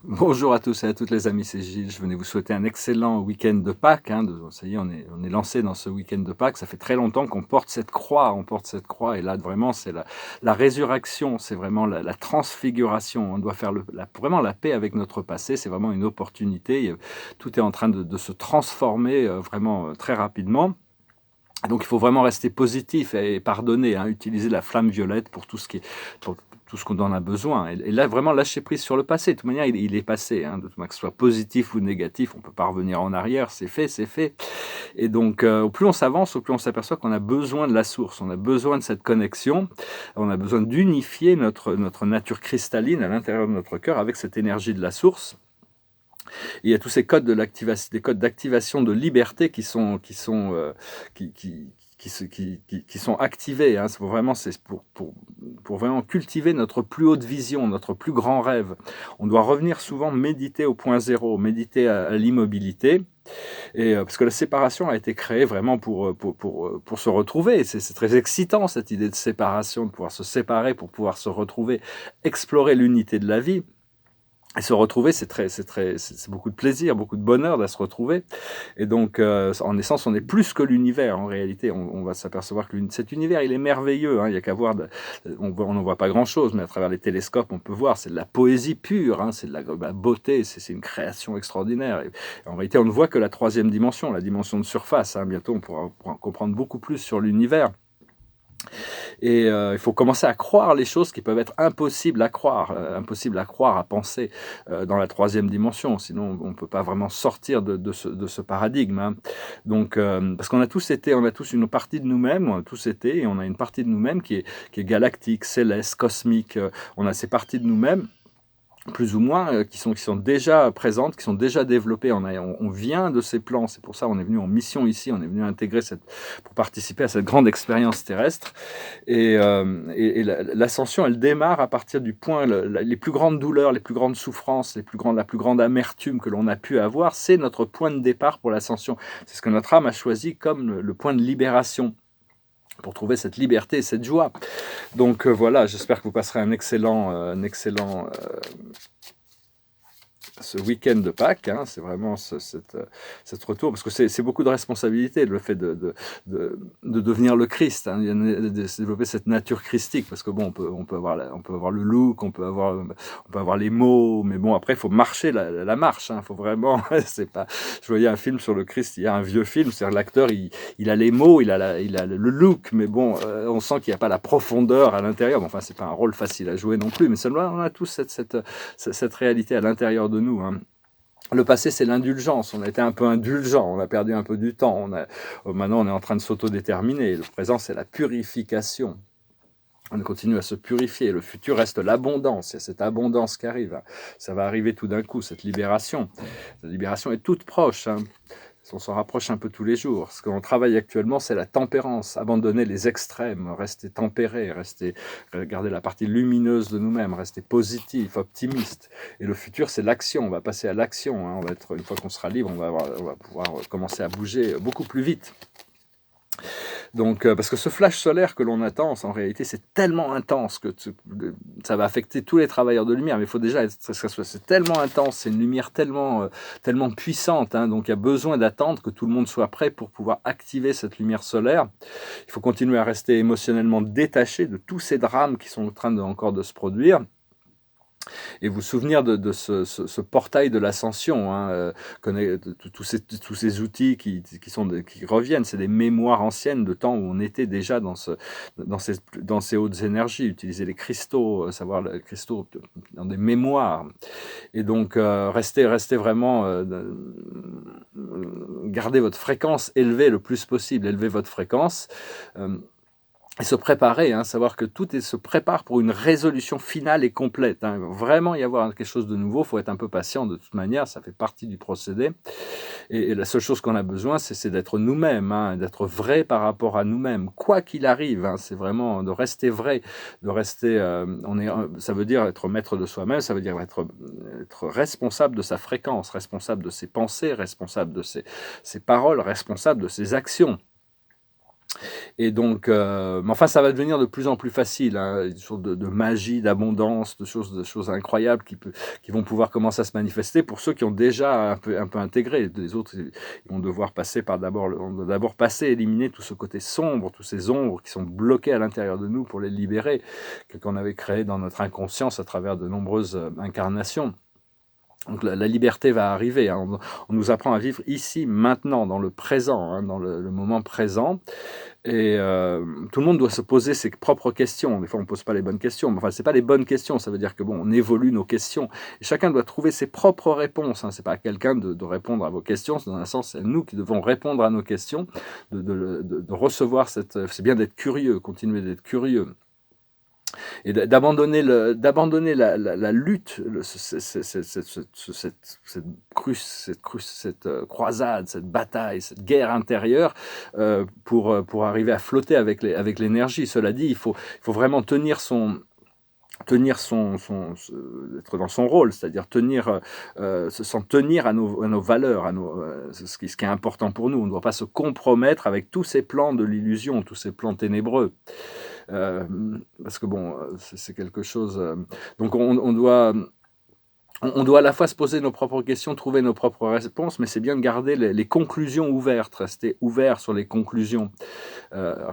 Bonjour à tous et à toutes les amis, c'est Gilles. Je venais vous souhaiter un excellent week-end de Pâques, hein. Ça y est, on est lancé dans ce week-end de Pâques. Ça fait très longtemps qu'on porte cette croix, on porte cette croix. Et là, vraiment, c'est la résurrection, c'est vraiment la transfiguration. On doit faire vraiment la paix avec notre passé. C'est vraiment une opportunité. Tout est en train de se transformer vraiment très rapidement. Donc il faut vraiment rester positif et pardonner, hein, utiliser la flamme violette pour tout ce qui est, pour tout ce qu'on en a besoin. Et là, vraiment lâcher prise sur le passé. De toute manière, il est passé, hein, de toute manière, que ce soit positif ou négatif, on ne peut pas revenir en arrière, c'est fait, c'est fait. Et donc, au plus on s'avance, au plus on s'aperçoit qu'on a besoin de la source, on a besoin de cette connexion, on a besoin d'unifier notre nature cristalline à l'intérieur de notre cœur avec cette énergie de la source. Et il y a tous ces codes des codes d'activation de liberté qui, qui, qui sont activés. Hein. C'est pour vraiment cultiver notre plus haute vision, notre plus grand rêve. On doit revenir souvent méditer au point zéro, méditer à l'immobilité. Et parce que la séparation a été créée vraiment pour se retrouver. C'est très excitant cette idée de séparation, de pouvoir se séparer pour pouvoir se retrouver, explorer l'unité de la vie. Et se retrouver, c'est beaucoup de plaisir, beaucoup de bonheur de se retrouver. Et donc, en essence, on est plus que l'univers. En réalité, on va s'apercevoir que cet univers, il est merveilleux. Hein. Il y a qu'à voir, on n'en voit pas grand-chose, mais à travers les télescopes, on peut voir. C'est de la poésie pure, hein. C'est de la beauté. C'est une création extraordinaire. Et en réalité, on ne voit que la troisième dimension, la dimension de surface. Hein. Bientôt, on pourra comprendre beaucoup plus sur l'univers. Et il faut commencer à croire les choses qui peuvent être impossibles à croire, à penser dans la troisième dimension. Sinon, on ne peut pas vraiment sortir de ce paradigme. Hein. Donc, parce qu'on a tous été, on a tous une partie de nous-mêmes, on a tous été, et on a une partie de nous-mêmes qui est galactique, céleste, cosmique. On a ces parties de nous-mêmes plus ou moins, qui sont déjà présentes, qui sont déjà développées. On vient de ces plans, c'est pour ça qu'on est venu en mission ici, on est venu intégrer pour participer à cette grande expérience terrestre. Et l'ascension, elle démarre à partir du point, les plus grandes douleurs, les plus grandes souffrances, la plus grande amertume que l'on a pu avoir, c'est notre point de départ pour l'ascension. C'est ce que notre âme a choisi comme le point de libération, pour trouver cette liberté et cette joie. Donc voilà, j'espère que vous passerez un excellent ce week-end de Pâques, hein, c'est vraiment cette retour, parce que c'est beaucoup de responsabilité, le fait de devenir le Christ, hein, de développer cette nature christique, parce que bon, on peut avoir le look, on peut avoir les mots, mais bon, après, il faut marcher la marche, hein, faut vraiment, c'est pas, je voyais un film sur le Christ, il y a un vieux film, c'est-à-dire l'acteur, il a les mots, il a le look, mais bon, on sent qu'il n'y a pas la profondeur à l'intérieur, bon, enfin, c'est pas un rôle facile à jouer non plus, mais seulement, on a tous cette réalité à l'intérieur de nous. Hein. Le passé, c'est l'indulgence. On a été un peu indulgent, on a perdu un peu du temps. Maintenant, on est en train de s'autodéterminer. Le présent, c'est la purification. On continue à se purifier. Le futur reste l'abondance. Il y a cette abondance qui arrive. Ça va arriver tout d'un coup, cette libération. La libération est toute proche. Hein. On s'en rapproche un peu tous les jours. Ce qu'on travaille actuellement, c'est la tempérance, abandonner les extrêmes, rester tempéré, garder la partie lumineuse de nous-mêmes, rester positif, optimiste. Et le futur, c'est l'action. On va passer à l'action. Hein. Une fois qu'on sera libre, on va pouvoir commencer à bouger beaucoup plus vite. Donc, parce que ce flash solaire que l'on attend, en réalité, c'est tellement intense que ça va affecter tous les travailleurs de lumière. Mais il faut déjà c'est tellement intense, c'est une lumière tellement puissante. Hein, donc, il y a besoin d'attendre que tout le monde soit prêt pour pouvoir activer cette lumière solaire. Il faut continuer à rester émotionnellement détaché de tous ces drames qui sont en train encore de se produire. Et vous souvenir de ce portail de l'ascension, hein, tous ces outils qui reviennent, c'est des mémoires anciennes de temps où on était déjà dans ces hautes énergies, utiliser les cristaux, savoir les cristaux dans des mémoires. Et donc, restez vraiment, gardez votre fréquence élevée le plus possible, élevez votre fréquence. Et se préparer, hein, savoir que se prépare pour une résolution finale et complète. Hein. Vraiment y avoir quelque chose de nouveau, il faut être un peu patient de toute manière, ça fait partie du procédé. Et la seule chose qu'on a besoin, c'est d'être nous-mêmes, hein, d'être vrai par rapport à nous-mêmes, quoi qu'il arrive. Hein, c'est vraiment de rester vrai, de rester. Ça veut dire être maître de soi-même, ça veut dire être responsable de sa fréquence, responsable de ses pensées, responsable de ses paroles, responsable de ses actions. Et donc, mais enfin, ça va devenir de plus en plus facile, hein, une sorte de magie, d'abondance, de choses incroyables qui vont pouvoir commencer à se manifester pour ceux qui ont déjà un peu intégré. Les autres, ils vont devoir passer on doit d'abord passer, éliminer tout ce côté sombre, tous ces ombres qui sont bloqués à l'intérieur de nous pour les libérer, qu'on avait créé dans notre inconscience à travers de nombreuses incarnations. Donc la liberté va arriver, hein. On nous apprend à vivre ici, maintenant, dans le présent, hein, dans le moment présent. Et tout le monde doit se poser ses propres questions. Des fois, on ne pose pas les bonnes questions, mais enfin, ce n'est pas les bonnes questions. Ça veut dire que, bon, on évolue nos questions. Et chacun doit trouver ses propres réponses, hein. Ce n'est pas à quelqu'un de répondre à vos questions. Dans un sens, c'est nous qui devons répondre à nos questions, de recevoir cette... C'est bien d'être curieux, continuer d'être curieux. Et d'abandonner la lutte, cette croisade, cette bataille, cette guerre intérieure pour arriver à flotter avec l'énergie. Cela dit, il faut vraiment être dans son rôle, c'est-à-dire s'en tenir à nos valeurs, ce qui est important pour nous. On ne doit pas se compromettre avec tous ces plans de l'illusion, tous ces plans ténébreux. Parce que bon, c'est quelque chose... donc on doit à la fois se poser nos propres questions, trouver nos propres réponses, mais c'est bien de garder les conclusions ouvertes, rester ouvert sur les conclusions, et de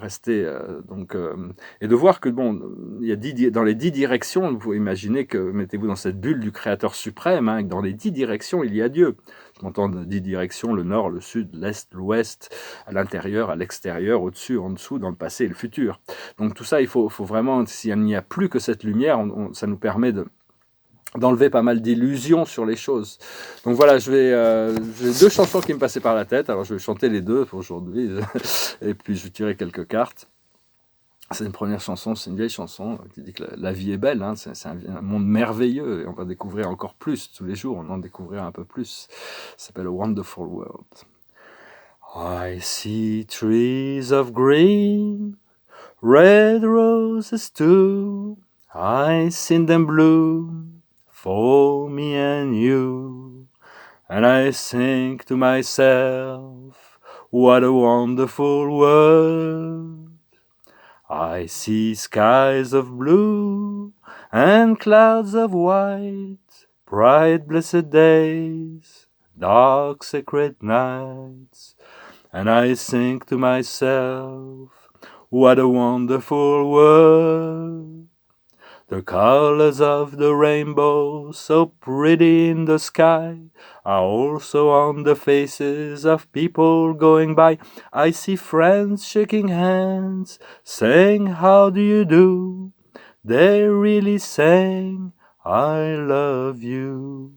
voir que bon, il y a dans les 10 directions, vous pouvez imaginer que, mettez-vous dans cette bulle du Créateur suprême, hein, que dans les 10 directions, il y a Dieu. Je m'entends de 10 directions, le nord, le sud, l'est, l'ouest, à l'intérieur, à l'extérieur, au-dessus, en dessous, dans le passé et le futur. Donc tout ça, il faut vraiment, s'il n'y a plus que cette lumière, ça nous permet d'enlever pas mal d'illusions sur les choses. Donc voilà, j'ai 2 chansons qui me passaient par la tête, alors je vais chanter les 2 pour aujourd'hui, et puis je vais tirer quelques cartes. C'est une première chanson, c'est une vieille chanson qui dit que la vie est belle, hein, c'est un monde merveilleux, et on va découvrir encore plus tous les jours, on en découvrira un peu plus. Ça s'appelle A Wonderful World. I see trees of green, red roses too, I see them bloom for me and you, and I think to myself, what a wonderful world. I see skies of blue and clouds of white, bright blessed days, dark sacred nights, and I think to myself, what a wonderful world. The colors of the rainbow, so pretty in the sky, are also on the faces of people going by. I see friends shaking hands, saying, how do you do? They're really saying, I love you.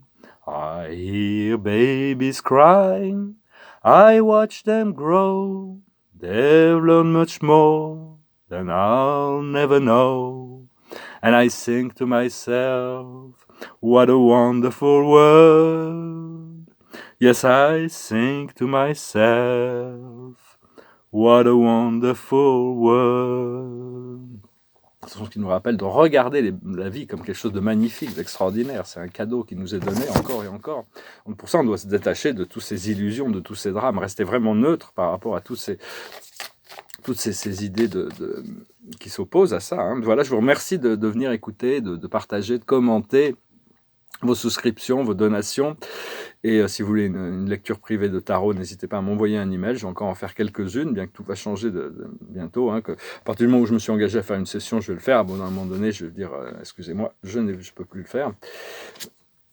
I hear babies crying, I watch them grow. They've learned much more than I'll never know. And I think to myself, what a wonderful world. Yes, I think to myself, what a wonderful world. C'est ce qui nous rappelle de regarder la vie comme quelque chose de magnifique, d'extraordinaire. C'est un cadeau qui nous est donné encore et encore. Donc pour ça, on doit se détacher de toutes ces illusions, de tous ces drames, rester vraiment neutre par rapport à toutes ces idées qui s'opposent à ça, hein. Voilà, je vous remercie de venir écouter, de partager, de commenter vos souscriptions, vos donations. Et si vous voulez une lecture privée de tarot, n'hésitez pas à m'envoyer un email. Je vais encore en faire quelques-unes, bien que tout va changer bientôt. Hein, à partir du moment où je me suis engagé à faire une session, je vais le faire. Bon, à un moment donné, je vais dire, excusez-moi, je ne peux plus le faire.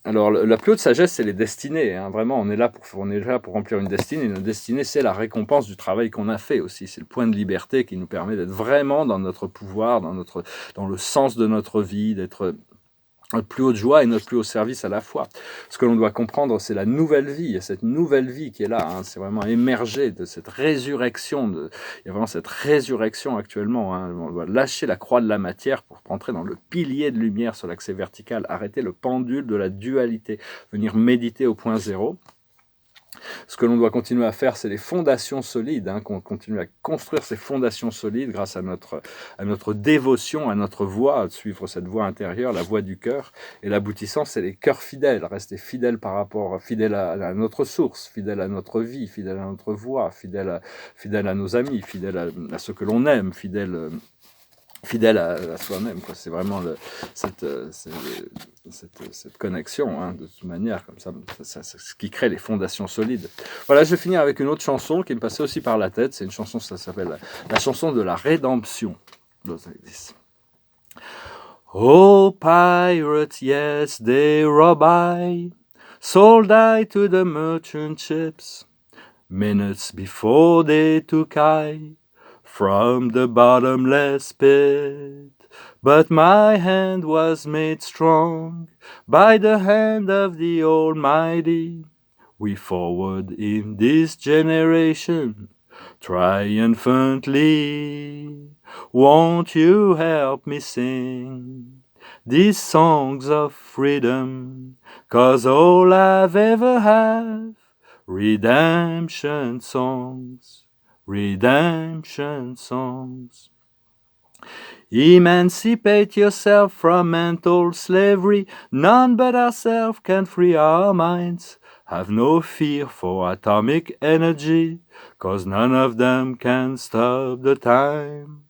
Alors, la plus haute sagesse, c'est les destinées, hein. Vraiment, on est là pour remplir une destinée. Et notre destinée, c'est la récompense du travail qu'on a fait aussi. C'est le point de liberté qui nous permet d'être vraiment dans notre pouvoir, dans le sens de notre vie, d'être notre plus haute joie et notre plus haut service à la fois. Ce que l'on doit comprendre, c'est la nouvelle vie. Il y a cette nouvelle vie qui est là, hein. C'est vraiment émerger de cette résurrection. Il y a vraiment cette résurrection actuellement, hein. On doit lâcher la croix de la matière pour entrer dans le pilier de lumière sur l'accès vertical, arrêter le pendule de la dualité, venir méditer au point zéro. Ce que l'on doit continuer à faire, c'est les fondations solides, hein, qu'on continue à construire ces fondations solides grâce à notre dévotion, à notre voix, à suivre cette voix intérieure, la voix du cœur. Et l'aboutissant, c'est les cœurs fidèles, rester fidèles à notre source, fidèles à notre vie, fidèles à notre voix, fidèles à nos amis, fidèles à ceux que l'on aime, fidèle à soi-même. C'est vraiment cette connexion, hein, de toute manière, comme ça, c'est ce qui crée les fondations solides. Voilà, je vais finir avec une autre chanson qui me passait aussi par la tête. C'est une chanson, ça s'appelle la chanson de la rédemption. Oh, pirates, yes, they rob I, sold I to the merchant ships, minutes before they took I from the bottomless pit. But my hand was made strong by the hand of the Almighty. We forward in this generation triumphantly. Won't you help me sing these songs of freedom? 'Cause all I've ever have, redemption songs. Redemption songs. Emancipate yourself from mental slavery. None but ourselves can free our minds. Have no fear for atomic energy, 'cause none of them can stop the time.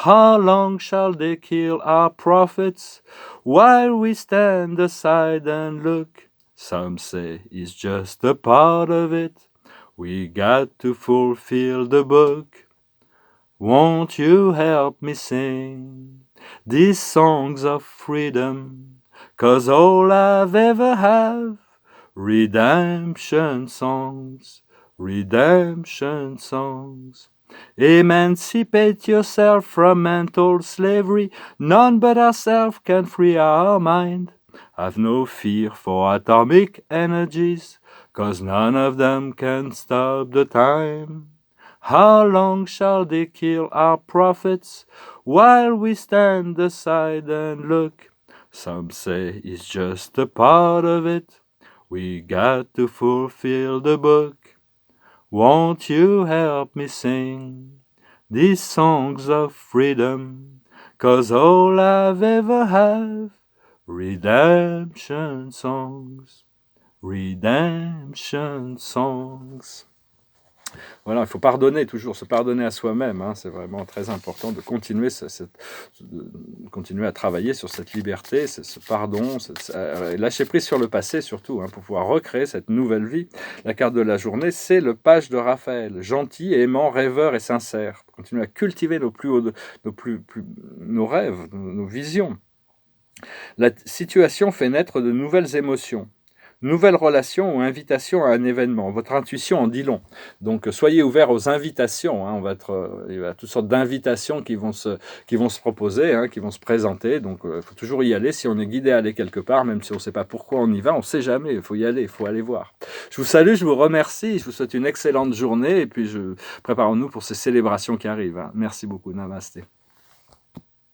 How long shall they kill our prophets while we stand aside and look? Some say it's just a part of it. We got to fulfill the book. Won't you help me sing these songs of freedom? 'Cause all I've ever have, redemption songs, redemption songs. Emancipate yourself from mental slavery. None but ourselves can free our mind. Have no fear for atomic energies, 'cause none of them can stop the time. How long shall they kill our prophets while we stand aside and look? Some say it's just a part of it. We got to fulfill the book. Won't you help me sing these songs of freedom? 'Cause all I've ever have, redemption songs, redemption songs. Voilà, il faut pardonner toujours, se pardonner à soi-même, hein, c'est vraiment très important de continuer, continuer à travailler sur cette liberté, ce pardon, lâcher prise sur le passé surtout, hein, pour pouvoir recréer cette nouvelle vie. La carte de la journée, c'est le page de Raphaël, gentil, aimant, rêveur et sincère. Continuer à cultiver nos rêves, nos visions. La situation fait naître de nouvelles émotions. Nouvelle relation ou invitation à un événement. Votre intuition en dit long. Donc, soyez ouverts aux invitations. Hein. Il y a toutes sortes d'invitations qui vont se proposer, hein, qui vont se présenter. Donc, il faut toujours y aller. Si on est guidé à aller quelque part, même si on ne sait pas pourquoi on y va, on ne sait jamais. Il faut y aller, il faut aller voir. Je vous salue, je vous remercie. Je vous souhaite une excellente journée. Et puis, préparons-nous pour ces célébrations qui arrivent. Hein. Merci beaucoup. Namasté.